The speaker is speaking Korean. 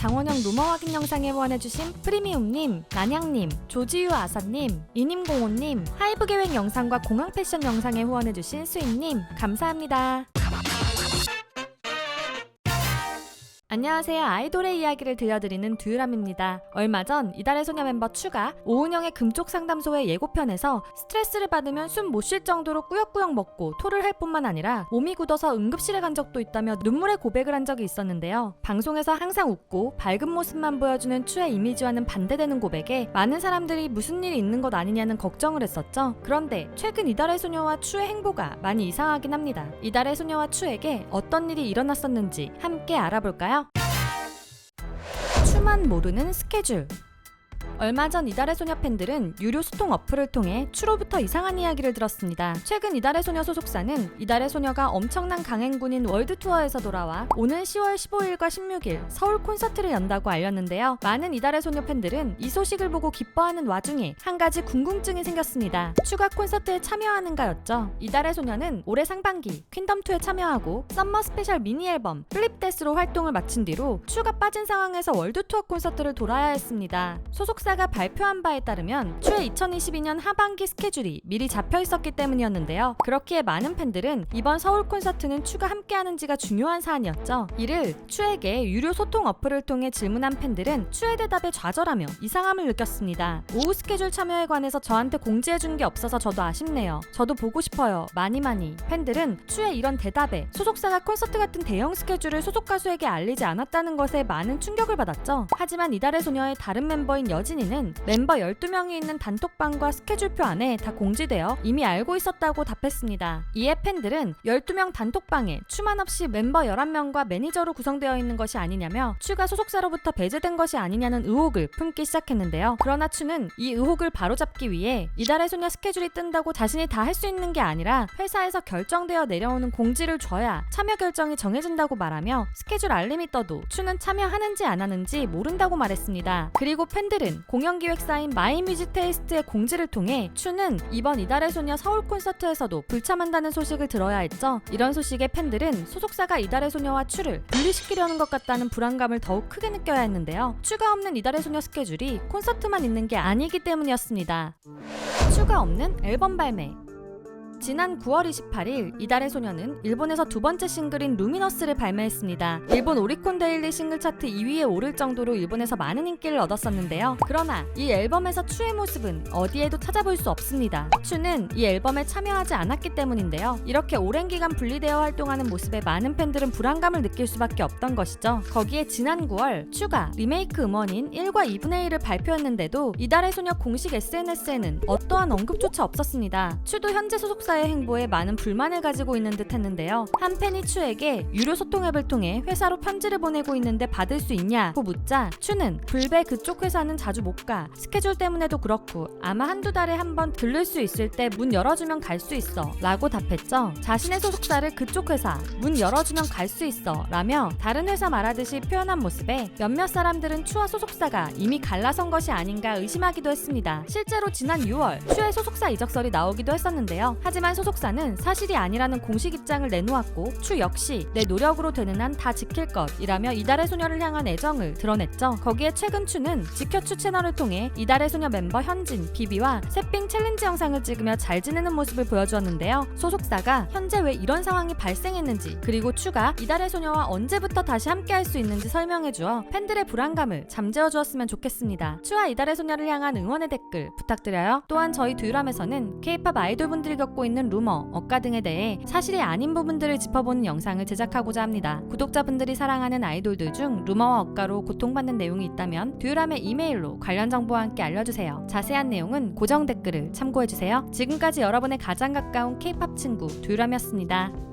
장원영 루머 확인 영상에 후원해주신 프리미움님, 난양님, 조지유 아사님, 이님공호님, 하이브 계획 영상과 공항 패션 영상에 후원해주신 수인님, 감사합니다. 안녕하세요. 아이돌의 이야기를 들려드리는 듀유람입니다. 얼마 전 이달의 소녀 멤버 추가 오은영의 금쪽 상담소의 예고편에서 스트레스를 받으면 숨 못 쉴 정도로 꾸역꾸역 먹고 토를 할 뿐만 아니라 몸이 굳어서 응급실에 간 적도 있다며 눈물의 고백을 한 적이 있었는데요. 방송에서 항상 웃고 밝은 모습만 보여주는 추의 이미지와는 반대되는 고백에 많은 사람들이 무슨 일이 있는 것 아니냐는 걱정을 했었죠. 그런데 최근 이달의 소녀와 추의 행보가 많이 이상하긴 합니다. 이달의 소녀와 추에게 어떤 일이 일어났었는지 함께 알아볼까요? 추만 모르는 스케줄. 얼마 전 이달의 소녀 팬들은 유료 소통 어플을 통해 추로부터 이상한 이야기를 들었습니다. 최근 이달의 소녀 소속사는 이달의 소녀가 엄청난 강행군인 월드투어에서 돌아와 오는 10월 15일과 16일 서울 콘서트를 연다고 알렸는데요. 많은 이달의 소녀 팬들은 이 소식을 보고 기뻐하는 와중에 한 가지 궁금증이 생겼습니다. 추가 콘서트에 참여하는가였죠. 이달의 소녀는 올해 상반기 퀸덤2에 참여하고 썸머 스페셜 미니 앨범 플립데스로 활동을 마친 뒤로 추가 빠진 상황에서 월드투어 콘서트를 돌아야 했습니다. 소속사가 발표한 바에 따르면 추의 2022년 하반기 스케줄이 미리 잡혀 있었기 때문이었는데요. 그렇기에 많은 팬들은 이번 서울 콘서트는 추가 함께하는지가 중요한 사안이었죠. 이를 추에게 유료 소통 어플을 통해 질문한 팬들은 추의 대답에 좌절하며 이상함을 느꼈습니다. 오후 스케줄 참여에 관해서 저한테 공지해준 게 없어서 저도 아쉽네요. 저도 보고 싶어요. 많이. 팬들은 추의 이런 대답에 소속사가 콘서트 같은 대형 스케줄을 소속 가수에게 알리지 않았다는 것에 많은 충격을 받았죠. 하지만 이달의 소녀의 다른 멤버인 여진이는 멤버 12명이 있는 단톡방과 스케줄표 안에 다 공지되어 이미 알고 있었다고 답했습니다. 이에 팬들은 12명 단톡방에 추만 없이 멤버 11명과 매니저로 구성되어 있는 것이 아니냐며 추가 소속사로부터 배제된 것이 아니냐는 의혹을 품기 시작했는데요. 그러나 추는 이 의혹을 바로잡기 위해 이달의 소녀 스케줄이 뜬다고 자신이 다 할 수 있는 게 아니라 회사에서 결정되어 내려오는 공지를 줘야 참여 결정이 정해진다고 말하며 스케줄 알림이 떠도 추는 참여하는지 안 하는지 모른다고 말했습니다. 그리고 팬들은 공연기획사인 마이뮤직테이스트의 공지를 통해 추는 이번 이달의 소녀 서울 콘서트에서도 불참한다는 소식을 들어야 했죠. 이런 소식에 팬들은 소속사가 이달의 소녀와 추를 분리시키려는 것 같다는 불안감을 더욱 크게 느껴야 했는데요. 추가 없는 이달의 소녀 스케줄이 콘서트만 있는 게 아니기 때문이었습니다. 추가 없는 앨범 발매. 지난 9월 28일 이달의 소녀는 일본에서 두 번째 싱글인 루미너스를 발매했습니다. 일본 오리콘 데일리 싱글 차트 2위에 오를 정도로 일본에서 많은 인기를 얻었었는데요. 그러나 이 앨범에서 추의 모습은 어디에도 찾아볼 수 없습니다. 추는 이 앨범에 참여하지 않았기 때문인데요. 이렇게 오랜 기간 분리되어 활동하는 모습에 많은 팬들은 불안감을 느낄 수밖에 없던 것이죠. 거기에 지난 9월 추가 리메이크 음원인 1과 2분의 1을 발표했는데도 이달의 소녀 공식 SNS에는 어떠한 언급조차 없었습니다. 추도 현재 소속사 의 행보에 많은 불만을 가지고 있는 듯 했는데요. 한 팬이 추에게 유료 소통 앱을 통해 회사로 편지를 보내고 있는데 받을 수 있냐고 묻자 추는 불배 그쪽 회사는 자주 못 가. 스케줄 때문에도 그렇고 아마 한두 달에 한 번 들를 수 있을 때 문 열어주면 갈 수 있어 라고 답했죠. 자신의 소속사를 그쪽 회사 문 열어주면 갈 수 있어 라며 다른 회사 말하듯이 표현한 모습에 몇몇 사람들은 추와 소속사가 이미 갈라선 것이 아닌가 의심하기도 했습니다. 실제로 지난 6월 추의 소속사 이적설이 나오기도 했었는데요. 하지만 소속사는 사실이 아니라는 공식 입장을 내놓았고 추 역시 내 노력으로 되는 한 다 지킬 것이라며 이달의 소녀를 향한 애정을 드러냈죠. 거기에 최근 추는 지켜추 채널을 통해 이달의 소녀 멤버 현진, 비비와 새삥 챌린지 영상을 찍으며 잘 지내는 모습을 보여주었는데요. 소속사가 현재 왜 이런 상황이 발생했는지 그리고 추가 이달의 소녀와 언제부터 다시 함께할 수 있는지 설명해주어 팬들의 불안감을 잠재워주었으면 좋겠습니다. 추와 이달의 소녀를 향한 응원의 댓글 부탁드려요. 또한 저희 듀유람에서는 K-POP 아이돌분들이 겪고 있는 루머, 억가 등에 대해 사실이 아닌 부분들을 짚어보는 영상을 제작하고자 합니다. 구독자분들이 사랑하는 아이돌들 중 루머와 억가로 고통받는 내용이 있다면 듀유람의 이메일로 관련 정보와 함께 알려주세요. 자세한 내용은 고정 댓글을 참고해주세요. 지금까지 여러분의 가장 가까운 K-POP 친구 듀유람이었습니다.